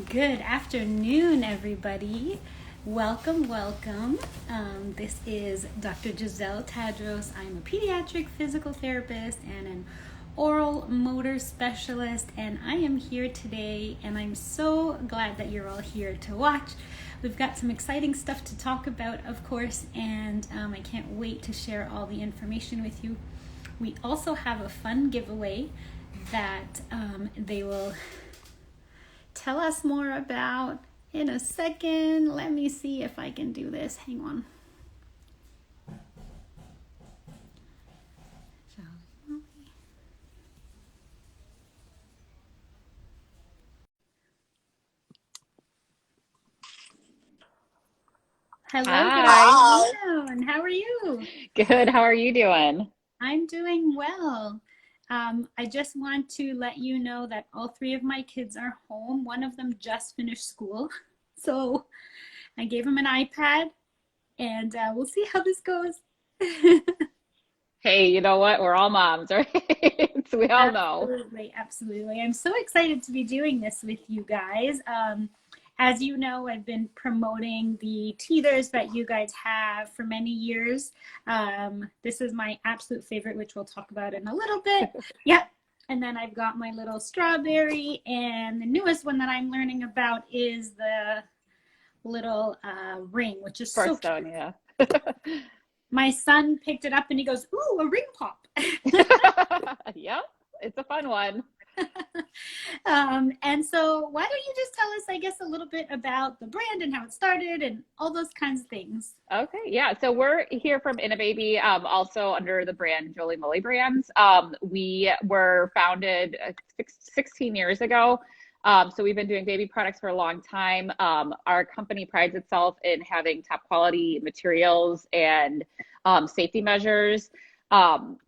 Good afternoon, everybody. Welcome, welcome. This is Dr. Giselle Tadros. I'm a pediatric physical therapist and an oral motor specialist, and I am here today, and I'm so glad that you're all here to watch. We've got some exciting stuff to talk about, of course, and I can't wait to share all the information with you. We also have a fun giveaway that they will tell us more about in a second. Let me see if I can do this. Hang on. Hello, good Hi. afternoon. How are you? Good. How are you doing? I'm doing well. I just want to let you know that all three of my kids are home. One of them just finished school. So I gave him an iPad, and we'll see how this goes. Hey, you know what? We're all moms, right? So we all know. Absolutely, absolutely. I'm so excited to be doing this with you guys. As you know, I've been promoting the teethers that you guys have for many years. This is my absolute favorite, which we'll talk about in a little bit. Yep. And then I've got my little strawberry, and the newest one that I'm learning about is the little ring, which is so First cute. stone, yeah. My son picked it up and he goes, "Ooh, a ring pop." Yep, it's a fun one. And so why don't you just tell us, I guess, a little bit about the brand and how it started and all those kinds of things. Okay, yeah. So we're here from Innobaby, also under the brand Jolie Molly Brands. We were founded 16 years ago. So we've been doing baby products for a long time. Our company prides itself in having top quality materials and safety measures.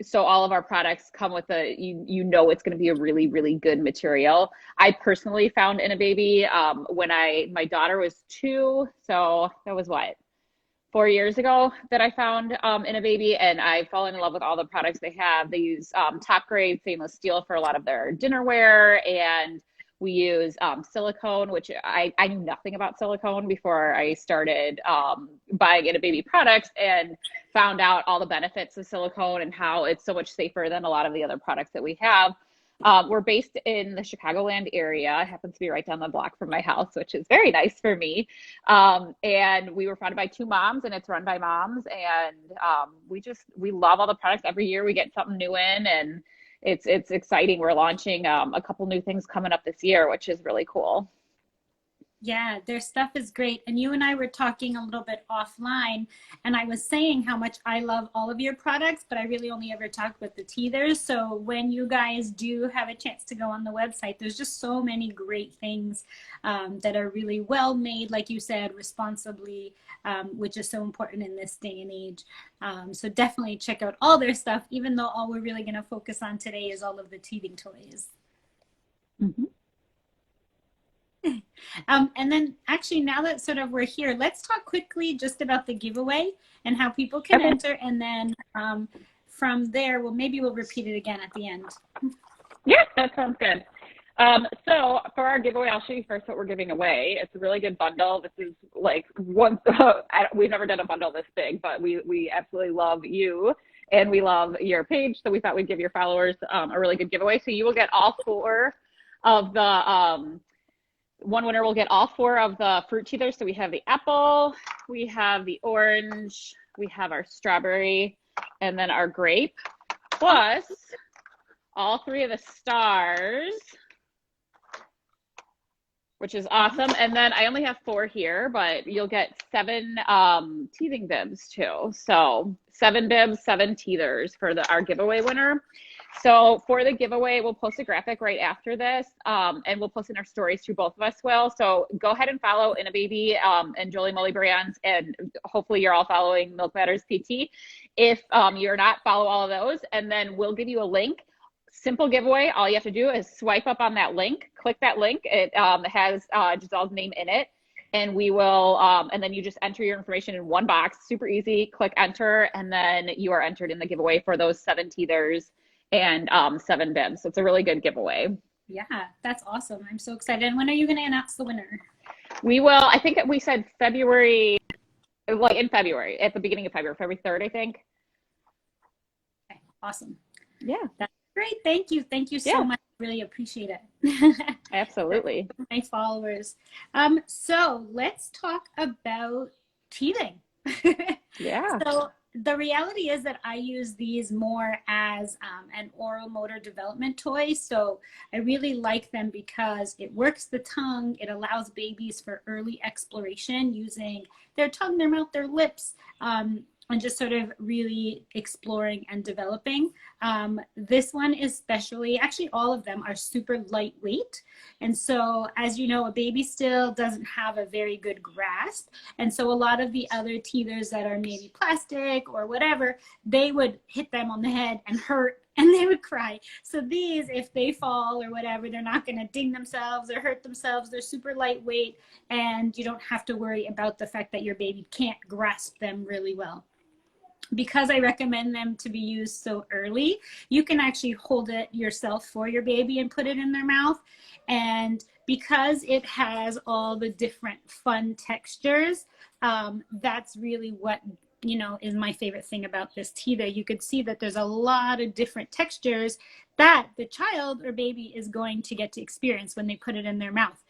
So all of our products come with you know it's going to be a really, really good material. I personally found Innobaby when my daughter was 2, so that was what? 4 years ago that I found Innobaby, and I've fallen in love with all the products they have. They use top grade stainless steel for a lot of their dinnerware, and we use silicone, which I knew nothing about silicone before I started buying Innobaby products, and found out all the benefits of silicone and how it's so much safer than a lot of the other products that we have. We're based in the Chicagoland area. It happens to be right down the block from my house, which is very nice for me. And we were founded by 2 moms, and it's run by moms. And we love all the products. Every year we get something new in, and it's exciting. We're launching a couple new things coming up this year, which is really cool. Yeah, their stuff is great. And you and I were talking a little bit offline, and I was saying how much I love all of your products, but I really only ever talked with the teethers. So when you guys do have a chance to go on the website, there's just so many great things that are really well made, like you said, responsibly, which is so important in this day and age. So definitely check out all their stuff, even though all we're really going to focus on today is all of the teething toys. Mhm. And then actually, now that sort of we're here, let's talk quickly just about the giveaway and how people can Okay. enter. And then from there, maybe we'll repeat it again at the end. Yeah, that sounds good. So for our giveaway, I'll show you first what we're giving away. It's a really good bundle. This is like we've never done a bundle this big, but we absolutely love you and we love your page. So we thought we'd give your followers a really good giveaway. So you will get all 4 of the one winner will get all 4 of the fruit teethers. So we have the apple, we have the orange, we have our strawberry, and then our grape, plus all 3 of the stars, which is awesome. And then I only have 4 here, but you'll get 7 teething bibs too. So 7 bibs, 7 teethers for our giveaway winner. So for the giveaway, we'll post a graphic right after this, and we'll post in our stories too. Both of us will. So go ahead and follow Innobaby and Jolie Molly Brands, and hopefully you're all following Milk Matters PT. If you're not, follow all of those, and then we'll give you a link. Simple giveaway. All you have to do is swipe up on that link, click that link. It has Giselle's name in it. And we will, and then you just enter your information in one box, super easy, click enter, and then you are entered in the giveaway for those 7 teethers and 7 bibs. So it's a really good giveaway. Yeah, that's awesome. I'm so excited. And when are you going to announce the winner? We will, I think we said February, like in February, at the beginning of February, February 3rd, I think. Okay, awesome. Yeah. That's great. Thank you. Thank you so Yeah, much. Really appreciate it. absolutely. My followers. So let's talk about teething. Yeah. So the reality is that I use these more as an oral motor development toy. So I really like them because it works the tongue. It allows babies for early exploration using their tongue, their mouth, their lips, and just sort of really exploring and developing. This one especially, actually all of them are super lightweight. And so, as you know, a baby still doesn't have a very good grasp. And so a lot of the other teethers that are maybe plastic or whatever, they would hit them on the head and hurt and they would cry. So these, if they fall or whatever, they're not going to ding themselves or hurt themselves. They're super lightweight and you don't have to worry about the fact that your baby can't grasp them really well. Because I recommend them to be used so early, you can actually hold it yourself for your baby and put it in their mouth. And because it has all the different fun textures, that's really what is my favorite thing about this teether. You could see that there's a lot of different textures that the child or baby is going to get to experience when they put it in their mouth.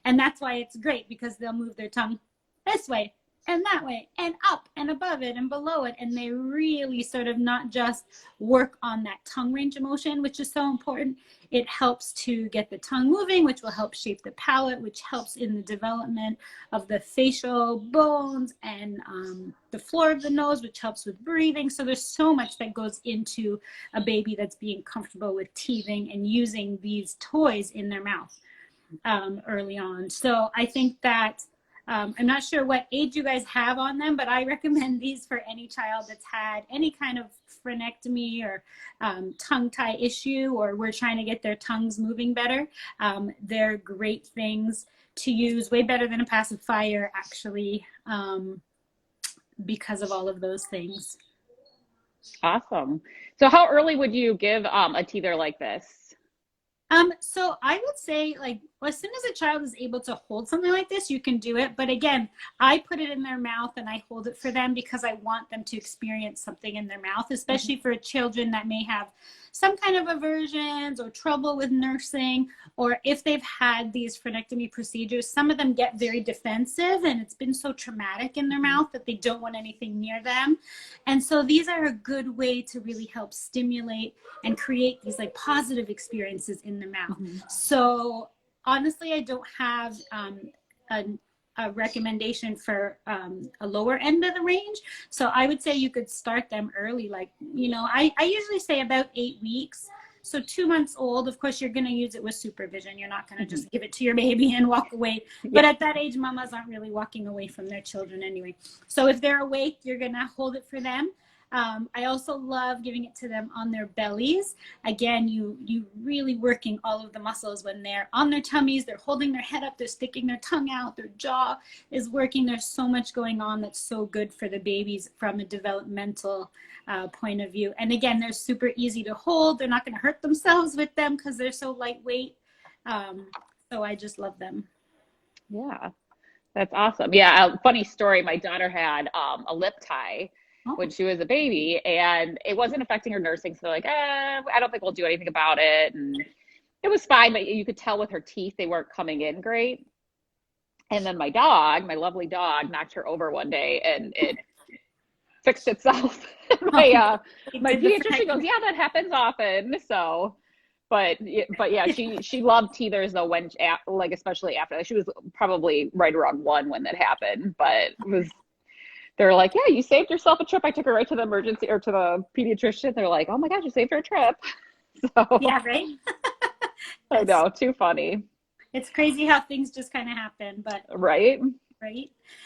And that's why it's great, because they'll move their tongue this way and that way and up and above it and below it, and they really sort of not just work on that tongue range of motion, which is so important. It helps to get the tongue moving, which will help shape the palate, which helps in the development of the facial bones and the floor of the nose, which helps with breathing. So there's so much that goes into a baby that's being comfortable with teething and using these toys in their mouth early on. So I think that I'm not sure what age you guys have on them, but I recommend these for any child that's had any kind of frenectomy or tongue tie issue, or we're trying to get their tongues moving better. They're great things to use, way better than a pacifier, actually, because of all of those things. Awesome. So how early would you give a teether like this? So I would say, like, well, as soon as a child is able to hold something like this, you can do it. But again, I put it in their mouth and I hold it for them because I want them to experience something in their mouth, especially for children that may have some kind of aversions or trouble with nursing, or if they've had these frenectomy procedures. Some of them get very defensive and it's been so traumatic in their mouth that they don't want anything near them. And so these are a good way to really help stimulate and create these like positive experiences in the mouth. So honestly, I don't have a recommendation for a lower end of the range. So I would say you could start them early. Like, I usually say about 8 weeks. So 2 months old, of course, you're going to use it with supervision. You're not going to just give it to your baby and walk away. Yeah. But at that age, mamas aren't really walking away from their children anyway. So if they're awake, you're going to hold it for them. I also love giving it to them on their bellies. Again, you really working all of the muscles when they're on their tummies. They're holding their head up. They're sticking their tongue out. Their jaw is working. There's so much going on that's so good for the babies from a developmental point of view. And again, they're super easy to hold. They're not going to hurt themselves with them because they're so lightweight. So I just love them. Yeah, that's awesome. Yeah, a funny story. My daughter had a lip tie when she was a baby, and it wasn't affecting her nursing. So they're like, I don't think we'll do anything about it. And it was fine, but you could tell with her teeth, they weren't coming in great. And then my lovely dog, knocked her over one day and it fixed itself. my pediatrician goes, yeah, that happens often. So, but yeah, she loved teethers though, when, like, especially after that. She was probably right around 1 when that happened, but they're like, yeah, you saved yourself a trip. I took her right to the emergency or to the pediatrician. They're like, oh my gosh, you saved her a trip. So yeah, right. I know, too funny. It's crazy how things just kind of happen, but right.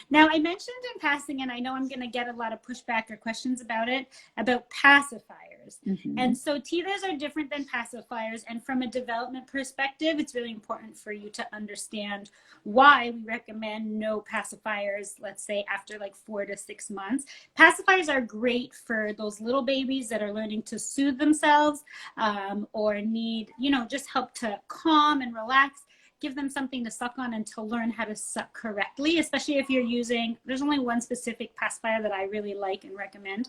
Now, I mentioned in passing, and I know I'm going to get a lot of pushback or questions about it, about pacifiers. teethers. Mm-hmm. And so teethers are different than pacifiers. And from a development perspective, it's really important for you to understand why we recommend no pacifiers, let's say after like 4 to 6 months. Pacifiers are great for those little babies that are learning to soothe themselves, or need, just help to calm and relax. Give them something to suck on and to learn how to suck correctly, especially if you're using, there's only one specific pacifier that I really like and recommend.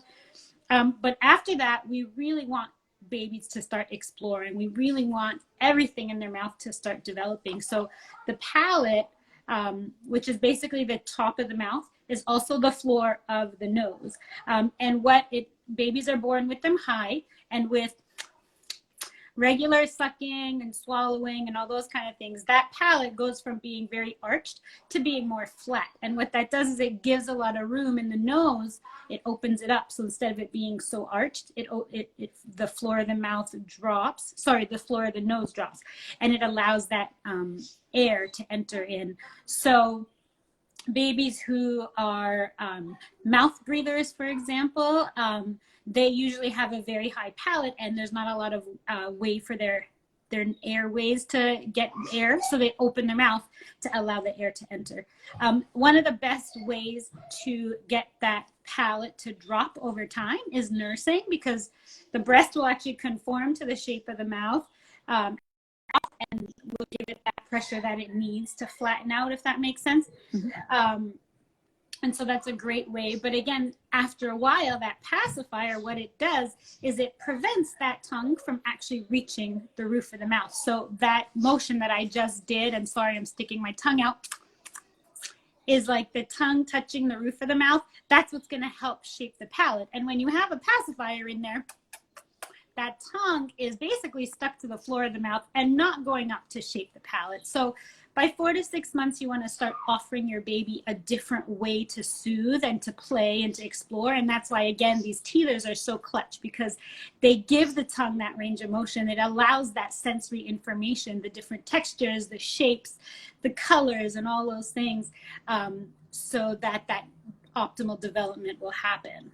But after that, we really want babies to start exploring. We really want everything in their mouth to start developing. So the palate, which is basically the top of the mouth, is also the floor of the nose. Babies are born with them high, and with regular sucking and swallowing and all those kind of things, that palate goes from being very arched to being more flat. And what that does is it gives a lot of room in the nose. It opens it up. So instead of it being so arched, the floor of the mouth drops. Sorry, the floor of the nose drops, and it allows that air to enter in. So babies who are mouth breathers, for example, they usually have a very high palate, and there's not a lot of way for their airways to get air, so they open their mouth to allow the air to enter. One of the best ways to get that palate to drop over time is nursing, because the breast will actually conform to the shape of the mouth, and will give it that pressure that it needs to flatten out, if that makes sense. Mm-hmm. And so that's a great way. But again, after a while, that pacifier, what it does is it prevents that tongue from actually reaching the roof of the mouth. So that motion that I just did, and sorry, I'm sticking my tongue out, is like the tongue touching the roof of the mouth. That's what's going to help shape the palate. And when you have a pacifier in there, that tongue is basically stuck to the floor of the mouth and not going up to shape the palate. So by 4 to 6 months, you want to start offering your baby a different way to soothe and to play and to explore. And that's why, again, these teethers are so clutch, because they give the tongue that range of motion. It allows that sensory information, the different textures, the shapes, the colors, and all those things, so that optimal development will happen.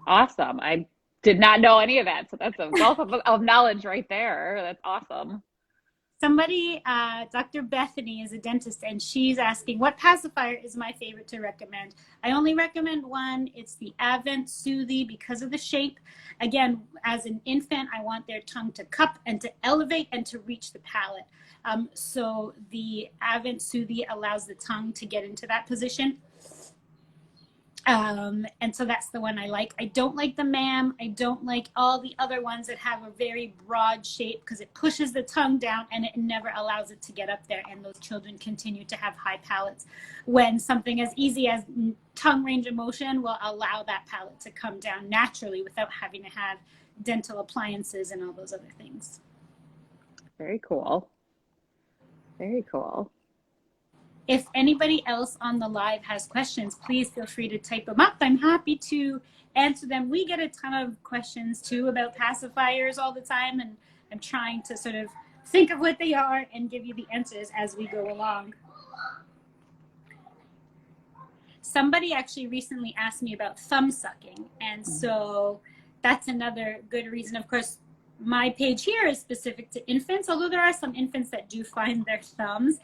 Awesome. I did not know any of that. So that's a wealth of knowledge right there. That's awesome. Somebody, Dr. Bethany is a dentist, and she's asking, what pacifier is my favorite to recommend? I only recommend one. It's the Avent Soothie, because of the shape. Again, as an infant, I want their tongue to cup and to elevate and to reach the palate. So the Avent Soothie allows the tongue to get into that position. And so that's the one I like. I don't like the MAM. I don't like all the other ones that have a very broad shape, because it pushes the tongue down and it never allows it to get up there. And those children continue to have high palates, when something as easy as tongue range of motion will allow that palate to come down naturally without having to have dental appliances and all those other things. Very cool. Very cool. If anybody else on the live has questions, please feel free to type them up. I'm happy to answer them. We get a ton of questions too about pacifiers all the time, and I'm trying to sort of think of what they are and give you the answers as we go along. Somebody actually recently asked me about thumb sucking, and so that's another good reason. Of course, my page here is specific to infants, although there are some infants that do find their thumbs.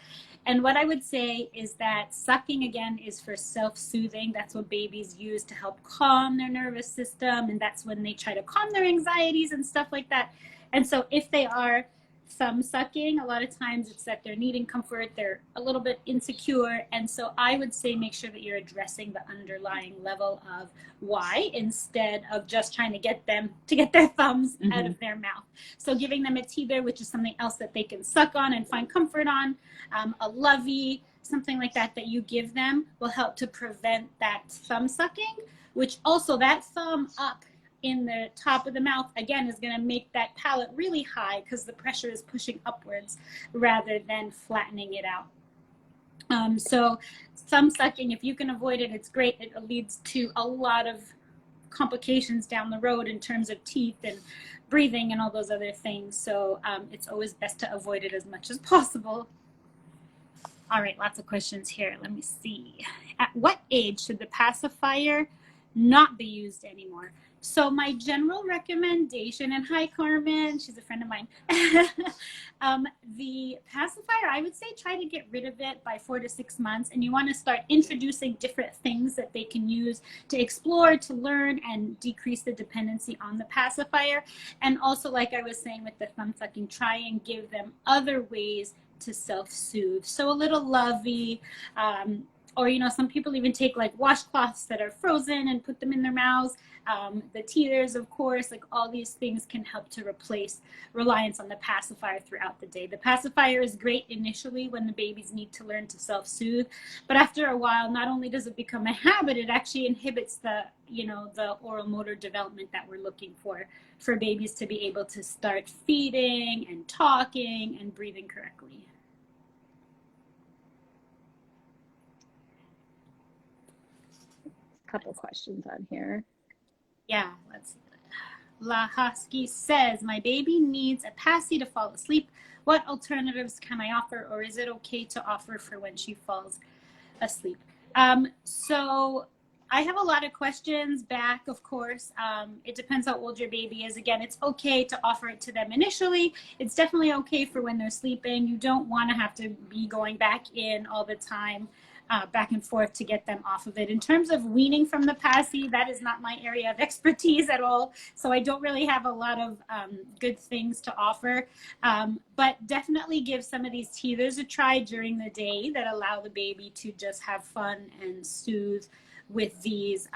And what I would say is that sucking, again, is for self-soothing. That's what babies use to help calm their nervous system, and that's when they try to calm their anxieties and stuff like that. And so if they are thumb sucking, a lot of times it's that they're needing comfort, they're a little bit insecure, and so I would say make sure that you're addressing the underlying level of why, instead of just trying to get them to get their thumbs out of their mouth. So giving them a teether, which is something else that they can suck on and find comfort on, a lovey, something like that that you give them, will help to prevent that thumb sucking, which also that thumb up in the top of the mouth, again, is going to make that palate really high, because the pressure is pushing upwards rather than flattening it out. So thumb sucking, if you can avoid it, it's great. It leads to a lot of complications down the road in terms of teeth and breathing and all those other things. So it's always best to avoid it as much as possible. All right, lots of questions here. Let me see. At what age should the pacifier not be used anymore? So my general recommendation, and hi Carmen, she's a friend of mine. The pacifier, I would say try to get rid of it by 4 to 6 months, and you want to start introducing different things that they can use to explore, to learn, and decrease the dependency on the pacifier. And also, like I was saying with the thumb sucking, try and give them other ways to self-soothe. So a little lovey, or some people even take like washcloths that are frozen and put them in their mouths. The teethers, of course, like all these things can help to replace reliance on the pacifier throughout the day. The pacifier is great initially when the babies need to learn to self-soothe, but after a while, not only does it become a habit, it actually inhibits the oral motor development that we're looking for babies to be able to start feeding and talking and breathing correctly. Couple questions on here. Yeah, let's see. Lahosky says, my baby needs a passy to fall asleep. What alternatives can I offer, or is it okay to offer for when she falls asleep? So I have a lot of questions back, of course. It depends how old your baby is. Again, it's okay to offer it to them initially. It's definitely okay for when they're sleeping. You don't want to have to be going back in all the time, back and forth to get them off of it. In terms of weaning from the passy, that is not my area of expertise at all. So I don't really have a lot of good things to offer. But definitely give some of these teethers a try during the day that allow the baby to just have fun and soothe with these.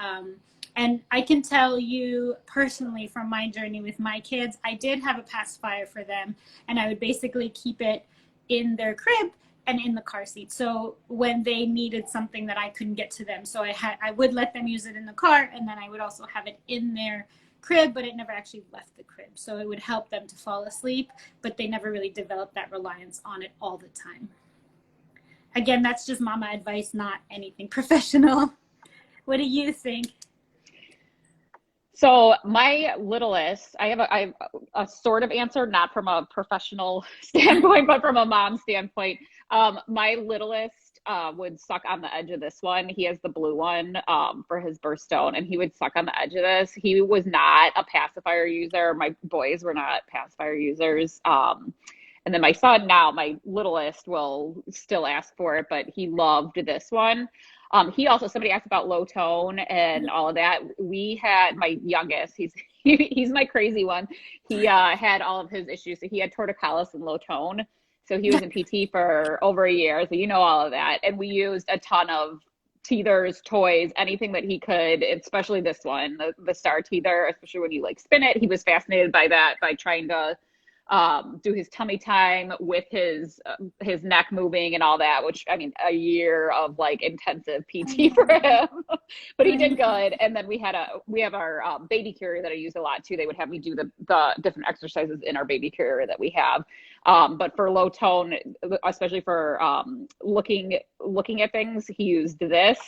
And I can tell you personally from my journey with my kids, I did have a pacifier for them, and I would basically keep it in their crib and in the car seat. So when they needed something that I couldn't get to them, so I would let them use it in the car, and then I would also have it in their crib, but it never actually left the crib. So it would help them to fall asleep, but they never really developed that reliance on it all the time. Again, that's just mama advice, not anything professional. What do you think? So my littlest, I have a sort of answer, not from a professional standpoint, but from a mom standpoint. My littlest would suck on the edge of this one. He has the blue one for his birthstone, and he would suck on the edge of this. He was not a pacifier user. My boys were not pacifier users. And then my son now, my littlest, will still ask for it, but he loved this one. He also, somebody asked about low tone and all of that. We had my youngest, he's my crazy one. He had all of his issues. So he had torticollis and low tone. So he was in PT for over a year. So you know all of that. And we used a ton of teethers, toys, anything that he could, especially this one, the star teether, especially when you like spin it. He was fascinated by that, by trying to do his tummy time with his neck moving and all that, which, I mean, a year of like intensive PT for him, but he did good. And then we have our baby carrier that I use a lot too. They would have me do the different exercises in our baby carrier that we have. But for low tone, especially for looking at things, he used this.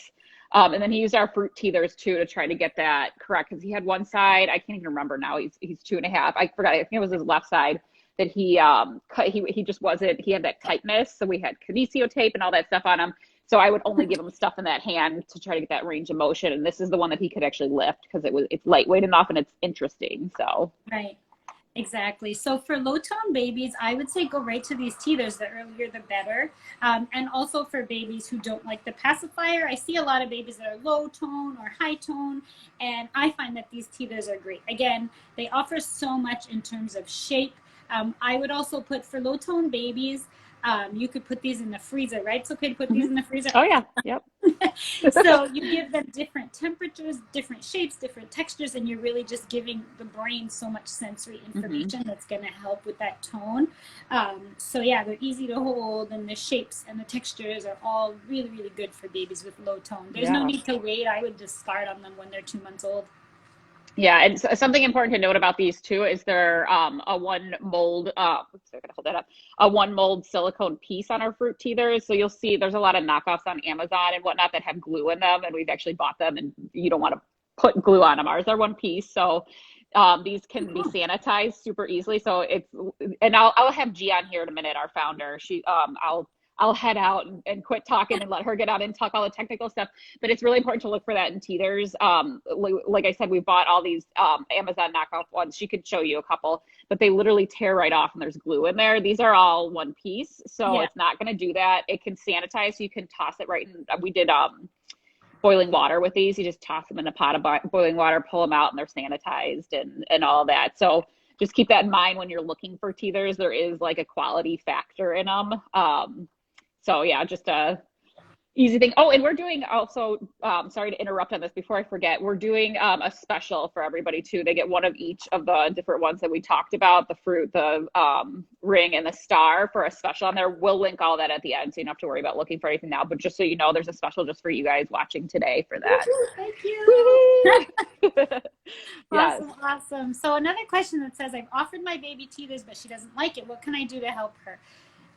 And then he used our fruit teethers too to try to get that correct, because he had one side, I can't even remember now, he's 2.5. I forgot, I think it was his left side that he just wasn't, he had that tightness. So we had kinesio tape and all that stuff on him. So I would only give him stuff in that hand to try to get that range of motion. And this is the one that he could actually lift because it's lightweight enough and it's interesting. So right. Exactly. So for low tone babies, I would say go right to these teethers. The earlier, the better. And also for babies who don't like the pacifier, I see a lot of babies that are low tone or high tone, and I find that these teethers are great. Again, they offer so much in terms of shape. I would also put, for low tone babies, you could put these in the freezer, right? It's okay to put these in the freezer. Oh yeah, yep. So you give them different temperatures, different shapes, different textures, and you're really just giving the brain so much sensory information that's going to help with that tone. So yeah, they're easy to hold, and the shapes and the textures are all really, really good for babies with low tone. There's no need to wait. I would just start on them when they're 2 months old. Yeah, and something important to note about these too is they're a one mold. Oops, I gotta hold that up. A one mold silicone piece on our fruit teethers. So you'll see there's a lot of knockoffs on Amazon and whatnot that have glue in them, and we've actually bought them, and you don't want to put glue on them. Ours are one piece, so these can be sanitized super easily. So and I'll have G on here in a minute, our founder. I'll head out and quit talking and let her get out and talk all the technical stuff. But it's really important to look for that in teethers. Like I said, we bought all these Amazon knockoff ones. She could show you a couple, but they literally tear right off and there's glue in there. These are all one piece, so it's not going to do that. It can sanitize, so you can toss it right in. We did boiling water with these. You just toss them in a pot of boiling water, pull them out, and they're sanitized and all that. So just keep that in mind when you're looking for teethers. There is like a quality factor in them. So yeah, just a easy thing. Oh, and we're doing also, sorry to interrupt on this before I forget, we're doing a special for everybody too. They get one of each of the different ones that we talked about, the fruit, the ring, and the star, for a special on there. We'll link all that at the end, so you don't have to worry about looking for anything now. But just so you know, there's a special just for you guys watching today for that. Thank you. Yes. Awesome. So another question that says, I've offered my baby teethers, but she doesn't like it. What can I do to help her?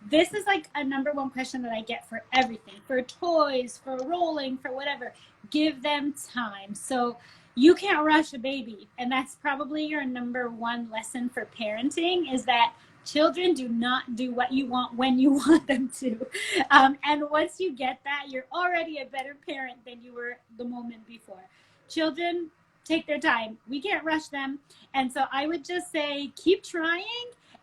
This is like a number one question that I get for everything, for toys, for rolling, for whatever. Give them time. So you can't rush a baby. And that's probably your number one lesson for parenting, is that children do not do what you want when you want them to. And once you get that, you're already a better parent than you were the moment before. Children take their time. We can't rush them. And so I would just say, keep trying.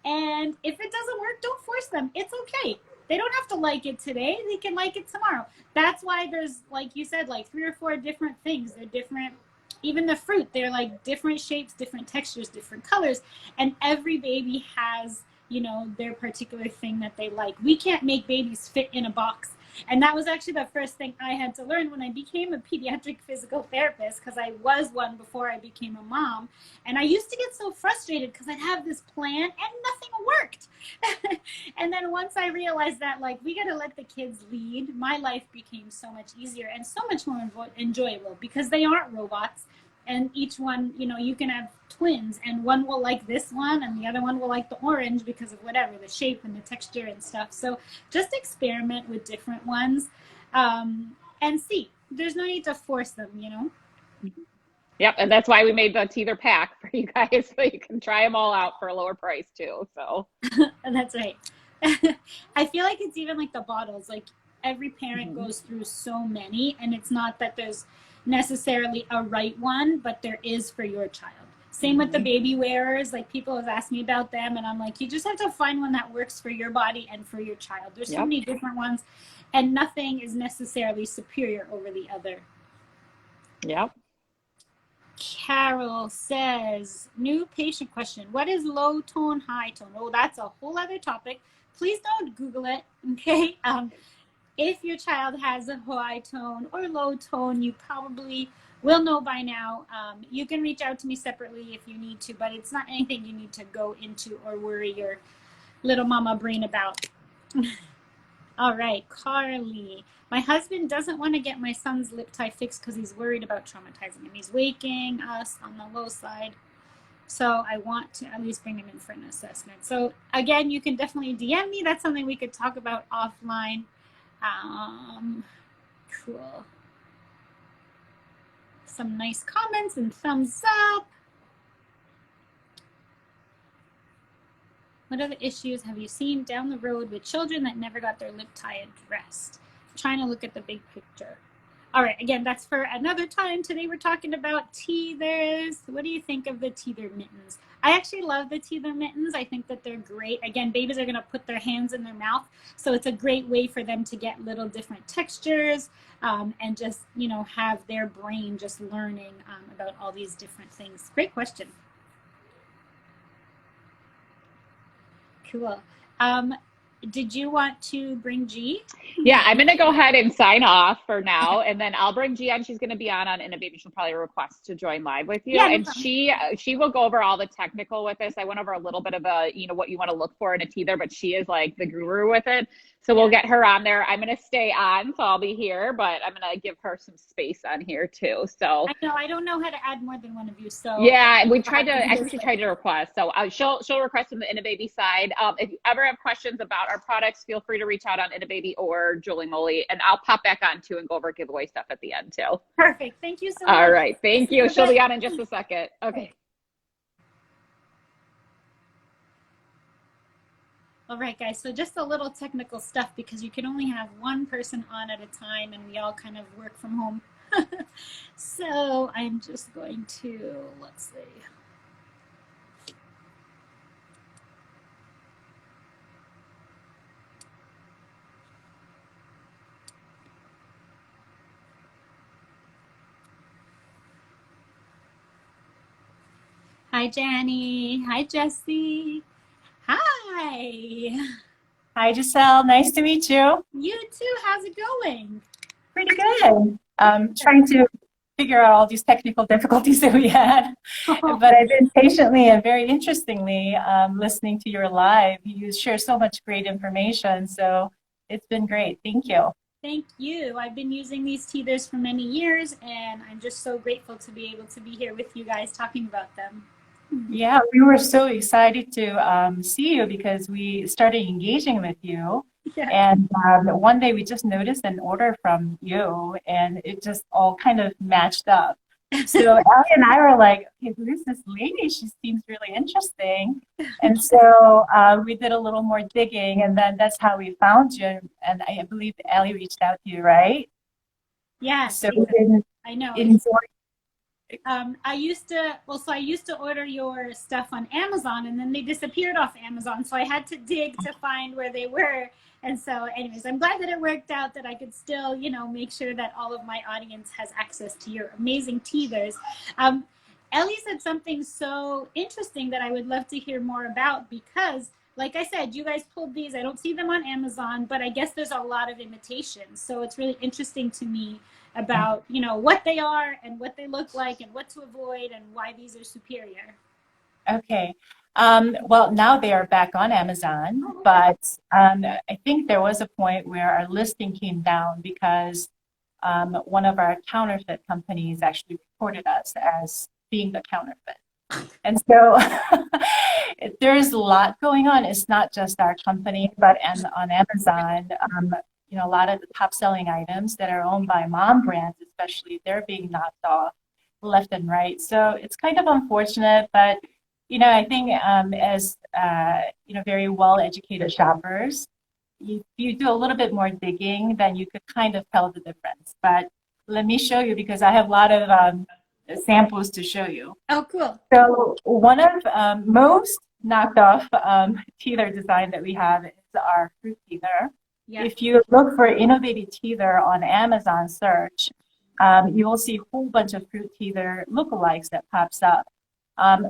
And if it doesn't work, don't force them. It's okay. They don't have to like it today. They can like it tomorrow. That's why there's, like you said, like 3 or 4 different things. They're different. Even the fruit, they're like different shapes, different textures, different colors. And every baby has, you know, their particular thing that they like. We can't make babies fit in a box. And that was actually the first thing I had to learn when I became a pediatric physical therapist, because I was one before I became a mom. And I used to get so frustrated because I'd have this plan and nothing worked. And then once I realized that, like, we got to let the kids lead, my life became so much easier and so much more enjoyable, because they aren't robots. And each one, you know, you can have twins and one will like this one and the other one will like the orange because of whatever, the shape and the texture and stuff. So just experiment with different ones and see. There's no need to force them, you know? Yep, and that's why we made the teether pack for you guys, so you can try them all out for a lower price too. So that's right. I feel like it's even like the bottles. Like every parent goes through so many, and it's not that there's necessarily a right one, but there is for your child. Same with the baby wearers. Like people have asked me about them, and I'm like, you just have to find one that works for your body and for your child. There's so many different ones, and nothing is necessarily superior over the other. Yep. Carol says, new patient question. What is low tone, high tone? Oh, that's a whole other topic. Please don't Google it, okay? If your child has a high tone or low tone, you probably will know by now. You can reach out to me separately if you need to, but it's not anything you need to go into or worry your little mama brain about. All right, Carly. My husband doesn't want to get my son's lip tie fixed because he's worried about traumatizing him. He's waking us on the low side. So I want to at least bring him in for an assessment. So again, you can definitely DM me. That's something we could talk about offline. Cool. Some nice comments and thumbs up. What other issues have you seen down the road with children that never got their lip tie addressed? Trying to look at the big picture. All right, again, that's for another time. Today we're talking about teethers. What do you think of the teether mittens? I actually love the teether mittens. I think that they're great. Again, babies are going to put their hands in their mouth, so it's a great way for them to get little different textures and just, you know, have their brain just learning about all these different things. Great question. Cool. Did you want to bring G? Yeah, I'm going to go ahead and sign off for now, and then I'll bring G on. She's going to be on Innobaby. She'll probably request to join live with you. Yeah, and she will go over all the technical with this. I went over a little bit of what you want to look for in a teether, but she is like the guru with it. So we'll get her on there. I'm going to stay on, so I'll be here, but I'm going to give her some space on here too. So I know I don't know how to add more than one of you. So yeah, I think she tried to request. So she'll request from the Innobaby side. If you ever have questions about our products, feel free to reach out on Innobaby or Julie Molly, and I'll pop back on too and go over giveaway stuff at the end too. Perfect. Thank you so much. All right. Thank you. She'll be on in just a second. Okay. All right, guys. So just a little technical stuff because you can only have one person on at a time and we all kind of work from home. So I'm just going to, let's see. Hi, Janny. Hi, Jesse. Hi. Hi, Giselle. Nice to meet you. You too. How's it going? Pretty good. Trying to figure out all these technical difficulties that we had, but I've been patiently and very interestingly listening to your live. You share so much great information, so it's been great. Thank you. Thank you. I've been using these teethers for many years, and I'm just so grateful to be able to be here with you guys talking about them. Yeah, we were so excited to see you because we started engaging with you. Yeah. And one day we just noticed an order from you, and it just all kind of matched up. So Allie and I were like, okay, who is this lady? She seems really interesting. And so we did a little more digging, and then that's how we found you. And I believe Allie reached out to you, right? Yes, So we didn't I know. enjoy. I used to order your stuff on Amazon and then they disappeared off Amazon. So I had to dig to find where they were. And so anyways, I'm glad that it worked out that I could still, make sure that all of my audience has access to your amazing teethers. Ellie said something so interesting that I would love to hear more about because like I said, you guys pulled these. I don't see them on Amazon, but I guess there's a lot of imitations. So it's really interesting to me about what they are and what they look like and what to avoid and why these are superior. Okay. Well, now they are back on Amazon, but I think there was a point where our listing came down because one of our counterfeit companies actually reported us as being the counterfeit. And so there's a lot going on. It's not just our company, but on Amazon, a lot of the top selling items that are owned by mom brands, especially, they're being knocked off left and right. So it's kind of unfortunate, but I think as very well-educated shoppers, you do a little bit more digging, then you could kind of tell the difference. But let me show you because I have a lot of samples to show you. Oh, cool. So one of most knocked off teether design that we have is our fruit teether. Yeah. If you look for Innobaby teether on Amazon search, you will see a whole bunch of fruit teether lookalikes that pops up.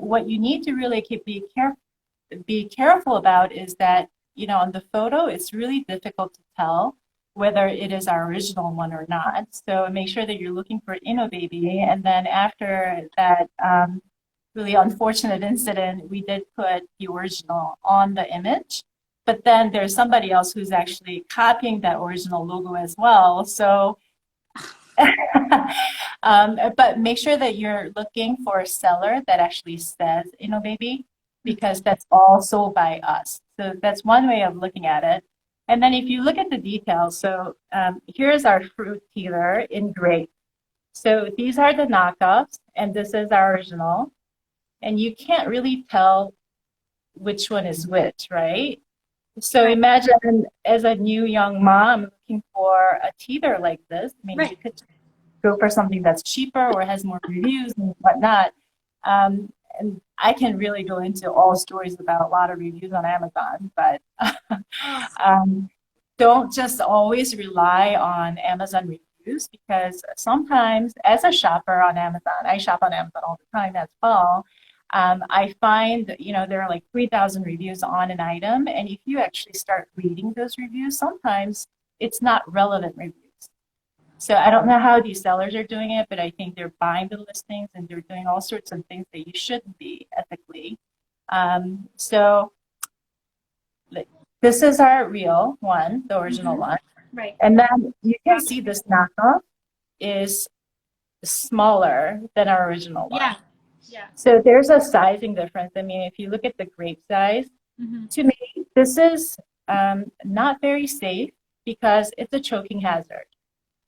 What you need to really be careful about is that, on the photo, it's really difficult to tell whether it is our original one or not. So make sure that you're looking for Innobaby. And then after that really unfortunate incident, we did put the original on the image. But then there's somebody else who's actually copying that original logo as well. So, but make sure that you're looking for a seller that actually says Innobaby, because that's all sold by us. So that's one way of looking at it. And then if you look at the details, so here's our fruit teether in grape. So these are the knockoffs, and this is our original. And you can't really tell which one is which, right? So imagine as a new young mom looking for a teether like this. I mean, you could go for something that's cheaper or has more reviews and whatnot. And I can really go into all stories about a lot of reviews on Amazon, but don't just always rely on Amazon reviews, because sometimes as a shopper on Amazon, I shop on Amazon all the time as well. I find, there are like 3,000 reviews on an item. And if you actually start reading those reviews, sometimes it's not relevant reviews. So I don't know how these sellers are doing it, but I think they're buying the listings and they're doing all sorts of things that you shouldn't be ethically. So this is our real one, the original one. Right. And then you can see this knockoff is smaller than our original one. Yeah. Yeah. So there's a sizing difference. I mean, if you look at the grape size, to me, this is not very safe because it's a choking hazard.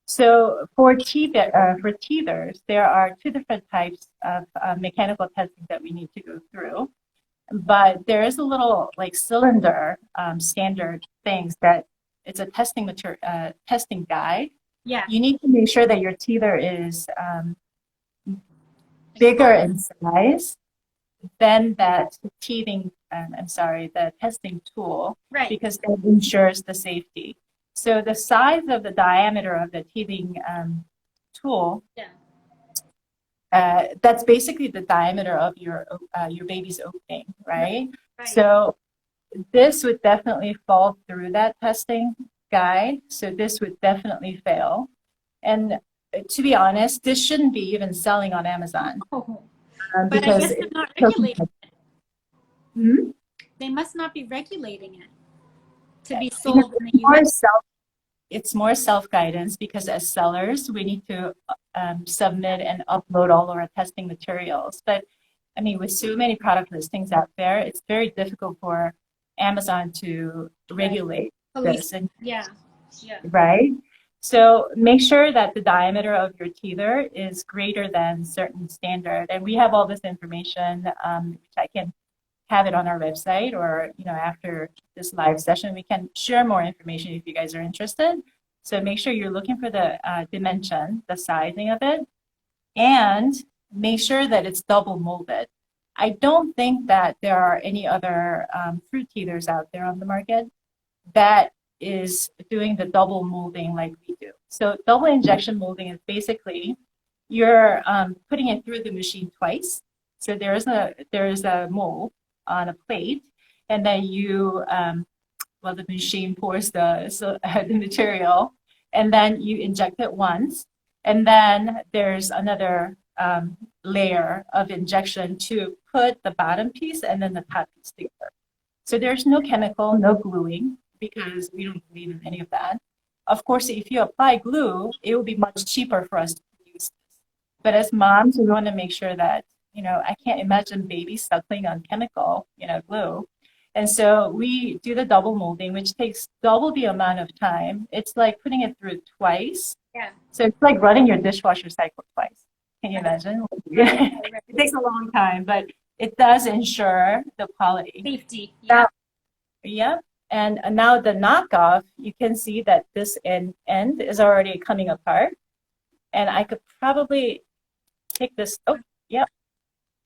So for teethers, there are two different types of mechanical testing that we need to go through. but there is a little like cylinder standard things that it's a testing material, testing guide. Yeah. You need to make sure that your teether is bigger in size than that teething, the testing tool, Right. because that ensures the safety. So the size of the diameter of the teething tool, Yeah. that's basically the diameter of your baby's opening, right? Right. So this would definitely fall through that testing guide. So this would definitely fail. And to be honest, this shouldn't be even selling on Amazon Oh, but I because guess they're not regulating it. Hmm? They must not be regulating it to be Because sold in the US. it's more self-guidance because as sellers, we need to submit and upload all our testing materials. But I mean, with so many product listings out there, it's very difficult for Amazon to regulate this. And Yeah. Yeah. right? So make sure that the diameter of your teether is greater than certain standard. And we have all this information, which I can have it on our website, or after this live session, we can share more information if you guys are interested. So make sure you're looking for the dimension, the sizing of it, and make sure that it's double molded. I don't think that there are any other fruit teethers out there on the market that is doing the double molding like we do. So double injection molding is basically you're putting it through the machine twice. So there's a mold on a plate, and then the machine pours the material, and then you inject it once, and then there's another layer of injection to put the bottom piece and then the top piece together. So there's no chemical, no gluing, because we don't believe in any of that. Of course, if you apply glue, it will be much cheaper for us to use this. But as moms, we want to make sure that, I can't imagine babies suckling on chemical, glue. And so we do the double molding, which takes double the amount of time. It's like putting it through twice. Yeah. So it's like running your dishwasher cycle twice. Can you imagine? It takes a long time, but it does ensure the quality. Safety. Yeah. Yep. And now the knockoff, you can see that this end is already coming apart. And I could probably take this. Oh, yep.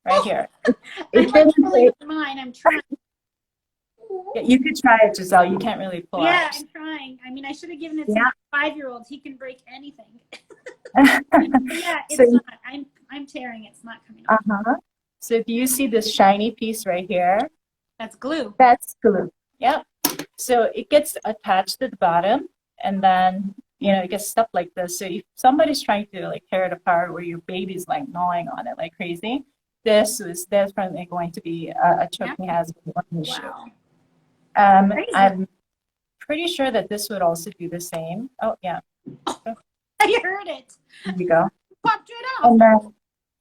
Right here. I'm actually with mine. I'm trying. You could try it, Giselle. You can't really pull Yeah, out. I'm trying. I mean, I should have given it to my 5-year-old. He can break anything. Yeah, it's not. I'm tearing. It's not coming off. So do you see this shiny piece right here? That's glue. That's glue. Yep. So it gets attached to the bottom, and then it gets stuck like this. So if somebody's trying to like tear it apart, or your baby's like gnawing on it like crazy, there's definitely going to be a choking hazard or an issue. Wow. I'm pretty sure that this would also do the same. Oh yeah. I heard it. There you go. Popped it off.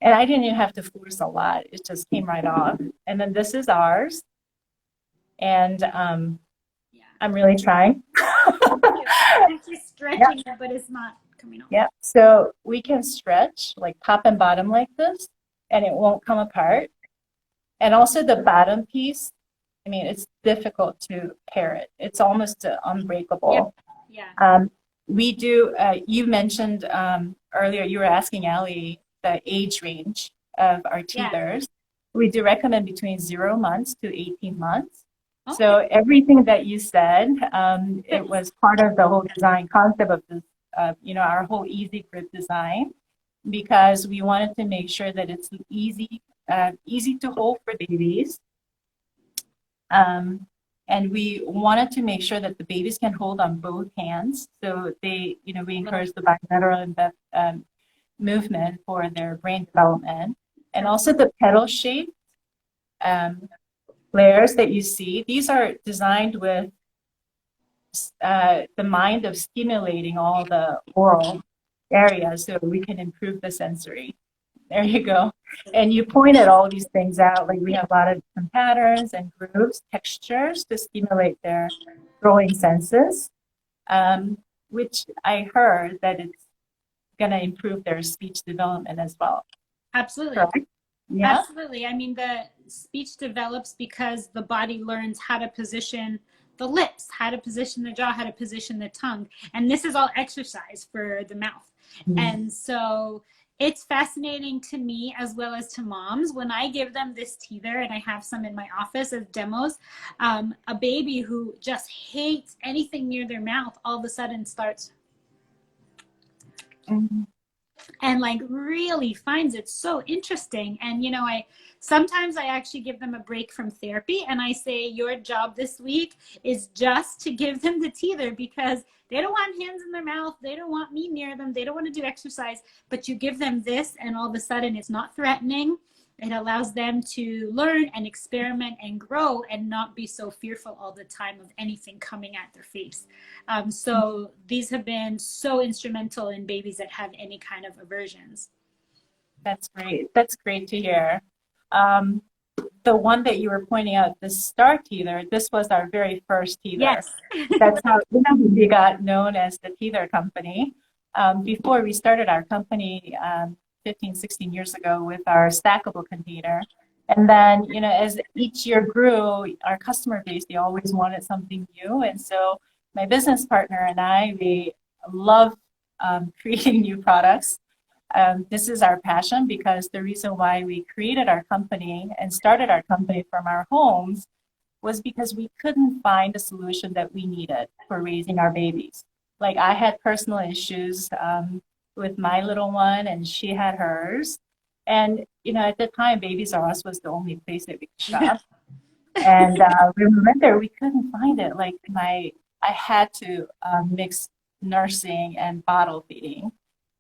And I didn't even have to force a lot. It just came right off. And then this is ours. And I'm really trying. I'm just stretching it, but it's not coming off. Yeah. So we can stretch like top and bottom like this, and it won't come apart. And also the bottom piece, I mean, it's difficult to tear it. It's almost unbreakable. Yeah. We do, you mentioned earlier, you were asking Allie the age range of our teethers. We do recommend between 0 months to 18 months. Okay. So everything that you said, it was part of the whole design concept of this, our whole easy grip design, because we wanted to make sure that it's easy to hold for babies. And we wanted to make sure that the babies can hold on both hands. So we encourage the bilateral movement for their brain development. And also the petal shape layers that you see, these are designed with the mind of stimulating all the oral areas so we can improve the sensory. There you go. And you pointed all these things out, like we have a lot of different patterns and grooves, textures to stimulate their growing senses, which I heard that it's going to improve their speech development as well. Absolutely. Correct? Yeah. Absolutely. I mean, the speech develops because the body learns how to position the lips, how to position the jaw, how to position the tongue. And this is all exercise for the mouth. And so it's fascinating to me as well as to moms when I give them this teether, and I have some in my office as demos. A baby who just hates anything near their mouth all of a sudden starts Mhm. and like really finds it so interesting. And I sometimes I actually give them a break from therapy and I say, your job this week is just to give them the teether, because they don't want hands in their mouth, they don't want me near them, they don't want to do exercise, but you give them this and all of a sudden it's not threatening. It allows them to learn and experiment and grow and not be so fearful all the time of anything coming at their face. So these have been so instrumental in babies that have any kind of aversions. That's great. That's great to hear. Um, the one that you were pointing out, the star teether, this was our very first teether. Yes. That's how we got known as the teether company. Before we started our company 15, 16 years ago with our stackable container. And then, as each year grew, our customer base, they always wanted something new. And so my business partner and I, we love creating new products. This is our passion, because the reason why we created our company and started our company from our homes was because we couldn't find a solution that we needed for raising our babies. Like, I had personal issues with my little one, and she had hers. And, at the time, Babies R Us was the only place that we could shop. And we went there, we couldn't find it. Like, I had to mix nursing and bottle feeding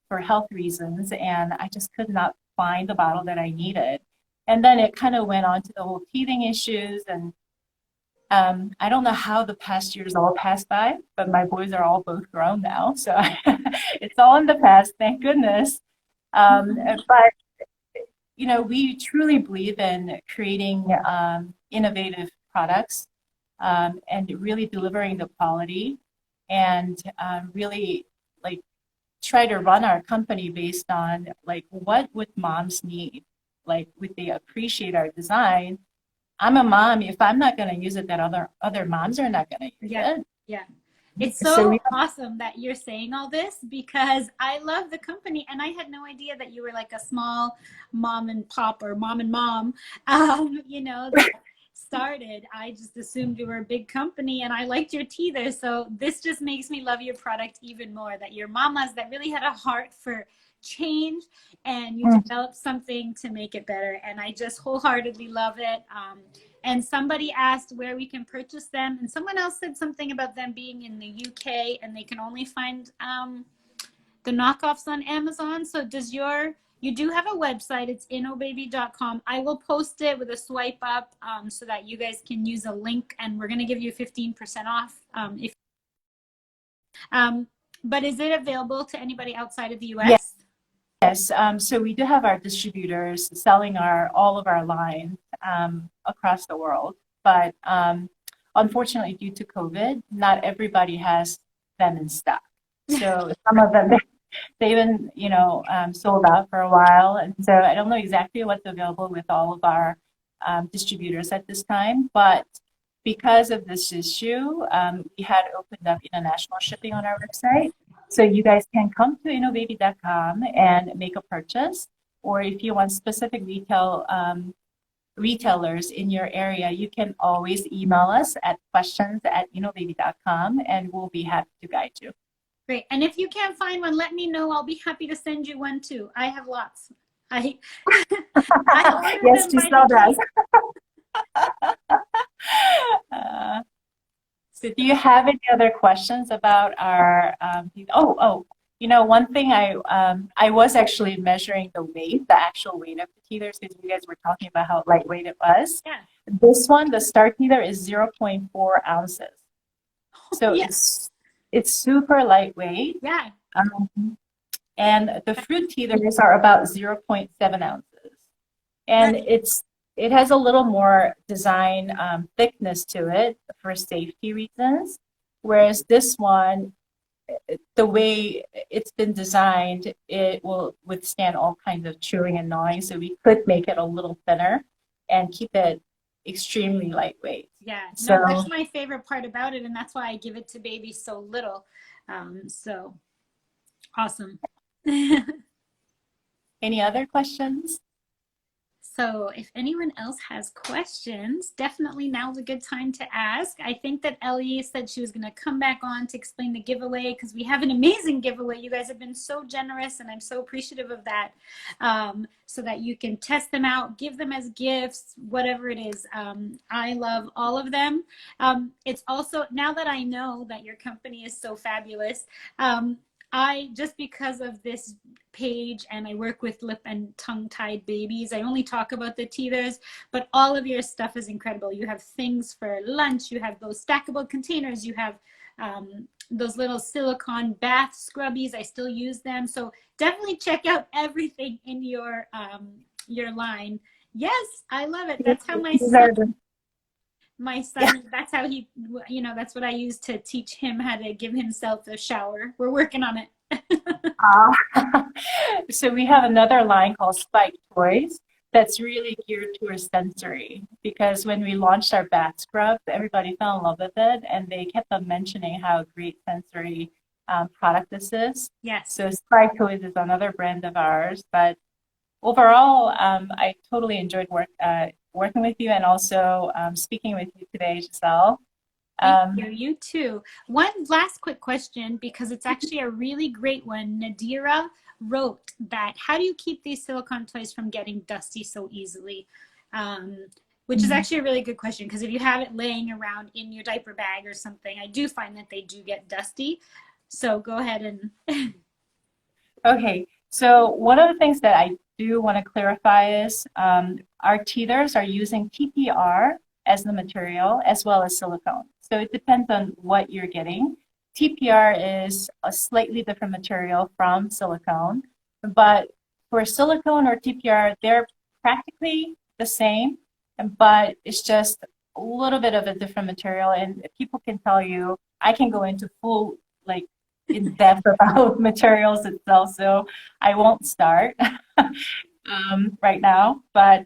for health reasons, and I just could not find the bottle that I needed. And then it kind of went on to the whole teething issues, and I don't know how the past years all passed by, but my boys are all both grown now, so it's all in the past, thank goodness. But we truly believe in creating innovative products and really delivering the quality, and really like try to run our company based on like what would moms need, like would they appreciate our design. I'm a mom. If I'm not going to use it, that other moms are not going to use it. Yeah. It's So so we, awesome that you're saying all this, because I love the company and I had no idea that you were like a small mom and pop or mom and mom, that started. I just assumed you were a big company and I liked your teether. So this just makes me love your product even more, that you're mamas that really had a heart for change and you developed something to make it better. And I just wholeheartedly love it. And somebody asked where we can purchase them, and someone else said something about them being in the UK and they can only find the knockoffs on Amazon. So you do have a website, it's innobaby.com. I will post it with a swipe up so that you guys can use a link, and we're going to give you 15% off. But is it available to anybody outside of the US? yes. Yes, so we do have our distributors selling all of our line across the world, but unfortunately, due to COVID, not everybody has them in stock. So some of them they've been sold out for a while, and so I don't know exactly what's available with all of our distributors at this time, but because of this issue, we had opened up international shipping on our website. So you guys can come to innobaby.com and make a purchase, or if you want specific retailers in your area, you can always email us at questions@innobaby.com, and we'll be happy to guide you. Great. And if you can't find one, let me know. I'll be happy to send you one too. I have lots. I yes, them she saw that. So do you have any other questions about our, one thing I was actually measuring the actual weight of the teethers, because you guys were talking about how lightweight it was. Yeah. This one, the star teether, is 0.4 ounces. So yes. it's super lightweight. Yeah. And the fruit teethers are about 0.7 ounces. And it has a little more design thickness to it for safety reasons, whereas this one, the way it's been designed, it will withstand all kinds of chewing and gnawing. So we could make it a little thinner and keep it extremely lightweight. Yeah, So, no, that's my favorite part about it, and that's why I give it to babies so little. So awesome. any other questions? So if anyone else has questions, definitely now's a good time to ask. I think that Ellie said she was going to come back on to explain the giveaway because we have an amazing giveaway. You guys have been so generous, and I'm so appreciative of that. So that you can test them out, give them as gifts, whatever it is. I love all of them. It's also, now that I know that your company is so fabulous, I, just because of this page and I work with lip and tongue tied babies, I only talk about the teethers, but all of your stuff is incredible. You have things for lunch, you have those stackable containers, you have those little silicone bath scrubbies. I still use them. So definitely check out everything in your line. Yes, I love it. That's how my son, that's how he, that's what I use to teach him how to give himself a shower. We're working on it. So we have another line called Spike Toys that's really geared towards sensory, because when we launched our bath scrub, everybody fell in love with it, and they kept on mentioning how great sensory product this is. Yes. So Spike Toys is another brand of ours, but overall, I totally enjoyed working with you, and also speaking with you today, Giselle. Thank you. You too. One last quick question, because it's actually a really great one. Nadira wrote that, how do you keep these silicone toys from getting dusty so easily? Which is actually a really good question, because if you have it laying around in your diaper bag or something, I do find that they do get dusty. So go ahead and. Okay. So one of the things that I do want to clarify is our teethers are using TPR as the material as well as silicone. So it depends on what you're getting. TPR is a slightly different material from silicone, but for silicone or TPR, they're practically the same, but it's just a little bit of a different material. And people can tell you, I can go into full, like, in depth about materials itself, so I won't start right now. But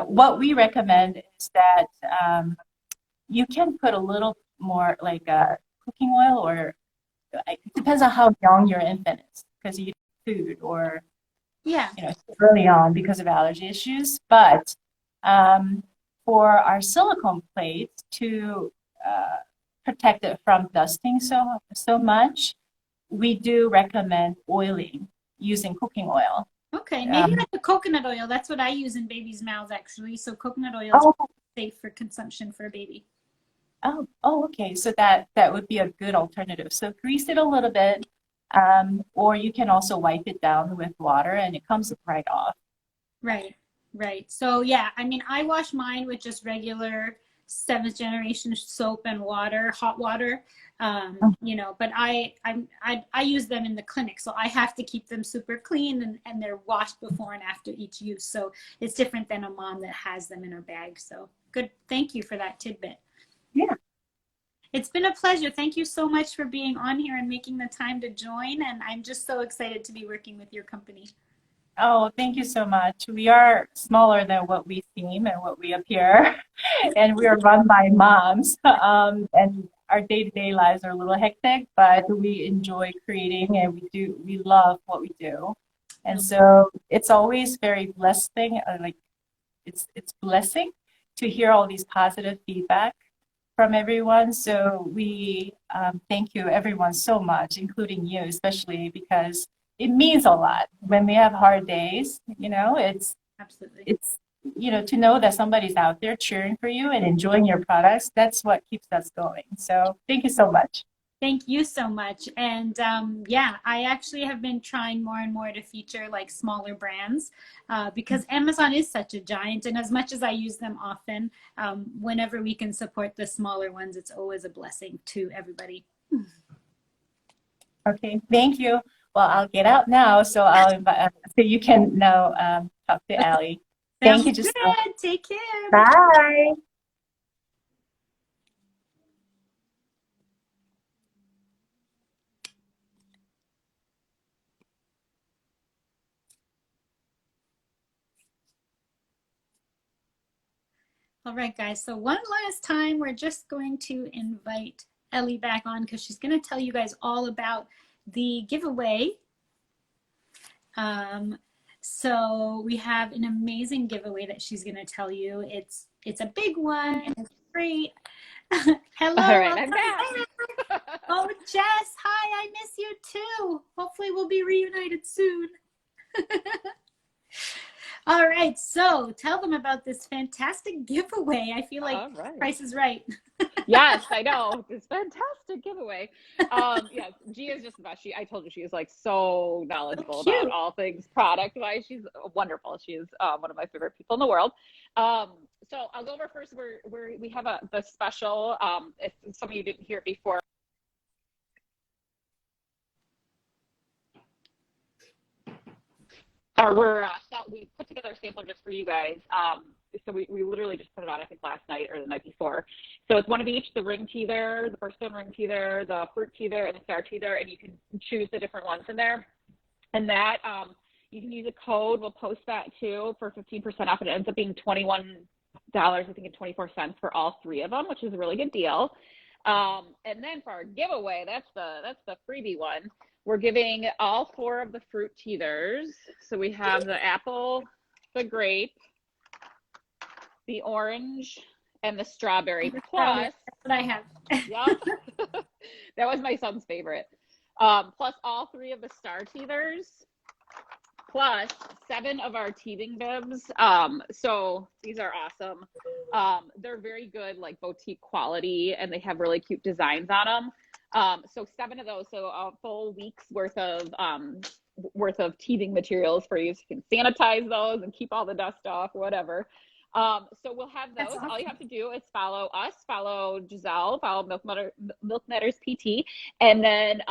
what we recommend is that you can put a little more like cooking oil, or it depends on how young your infant is, because you eat food or early on because of allergy issues. But for our silicone plates to protect it from dusting so much, we do recommend oiling using cooking oil. Okay, maybe like the coconut oil. That's what I use in babies' mouths, actually. So coconut oil is safe for consumption for a baby. Okay. So that would be a good alternative. So grease it a little bit, or you can also wipe it down with water, and it comes right off. Right. So yeah, I mean, I wash mine with just regular 7th generation soap and water, hot water. But I use them in the clinic, so I have to keep them super clean, and they're washed before and after each use. So it's different than a mom that has them in her bag. So good. Thank you for that tidbit. Yeah. It's been a pleasure. Thank you so much for being on here and making the time to join. And I'm just so excited to be working with your company. Oh, thank you so much. We are smaller than what we seem and what we appear, and we are run by moms. And our day-to-day lives are a little hectic, but we enjoy creating, and we love what we do. And so it's always very blessing, it's blessing to hear all these positive feedback from everyone. So we thank you everyone so much, including you, especially because it means a lot when we have hard days. It's absolutely, it's to know that somebody's out there cheering for you and enjoying your products. That's what keeps us going. So thank you so much. Thank you so much. And I actually have been trying more and more to feature like smaller brands because Amazon is such a giant. And as much as I use them often, whenever we can support the smaller ones, it's always a blessing to everybody. Okay, thank you. Well, I'll get out now, so I'll invite, so you can now talk to Allie. Thank you, Giselle. Take care. Bye. All right, guys. So one last time, we're just going to invite Ellie back on because she's going to tell you guys all about the giveaway. So we have an amazing giveaway that she's going to tell you. It's a big one and it's great. Hello. All right, I'm back. Oh, Jess, hi, I miss you too. Hopefully we'll be reunited soon. All right, so tell them about this fantastic giveaway. I feel like Price is Right. Yes, I know. It's a fantastic giveaway. Yeah, Gia is just the best. I told you she is like so knowledgeable about all things product wise. She's wonderful. She is one of my favorite people in the world. So I'll go over first. We have the special. If some of you didn't hear it before. We put together a sampler just for you guys. So we literally just put it on, I think, last night or the night before. So it's one of each, the ring teether, the birthstone ring teether, the fruit teether, and the star teether, and you can choose the different ones in there. And that, you can use a code. We'll post that too for 15% off. It ends up being $21, I think, and 24 cents for all three of them, which is a really good deal. And then for our giveaway, that's the freebie one. We're giving all four of the fruit teethers. So we have the apple, the grape, the orange, and the strawberry. Plus, that's what I have. Yep. That was my son's favorite. Plus all three of the star teethers, plus 7 of our teething bibs. So these are awesome. They're very good, like boutique quality, and they have really cute designs on them. So 7 of those, so a full week's worth of teething materials for you. So you can sanitize those and keep all the dust off, whatever. So we'll have those. Awesome. All you have to do is follow us, follow Giselle, follow Milk Matters PT, and then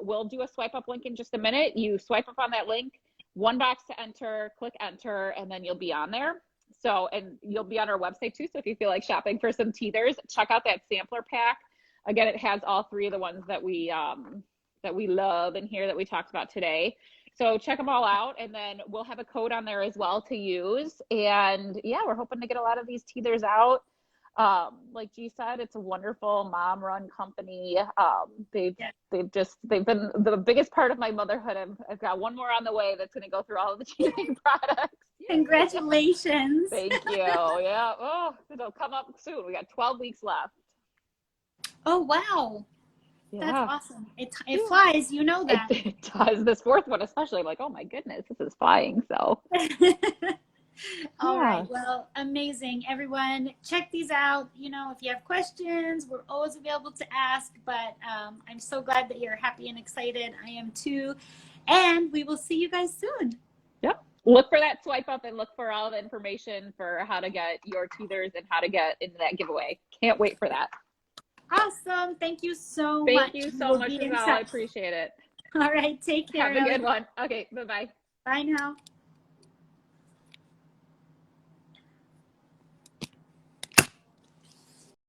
we'll do a swipe up link in just a minute. You swipe up on that link, 1 box to enter, click enter, and then you'll be on there. So, and you'll be on our website too. So if you feel like shopping for some teethers, check out that sampler pack. Again, it has all 3 of the ones that we love in here that we talked about today. So check them all out, and then we'll have a code on there as well to use. And yeah, we're hoping to get a lot of these teethers out. Like G said, it's a wonderful mom-run company. They've been the biggest part of my motherhood. I've got one more on the way that's going to go through all of the teething products. Congratulations! Thank you. Yeah. Oh, it'll come up soon. We got 12 weeks left. Oh wow. Yeah. That's awesome. It flies, you know that. It does. This 4th one especially, I'm like, oh my goodness, this is flying. So all right. Well, amazing. Everyone, check these out. You know, if you have questions, we're always available to ask, but I'm so glad that you're happy and excited. I am too. And we will see you guys soon. Yep. Look for that swipe up and look for all the information for how to get your teethers and how to get into that giveaway. Can't wait for that. Awesome. Thank you so much. Thank you so much, Giselle. I appreciate it. All right. Take care. Have a good one. Okay. Bye-bye. Bye now.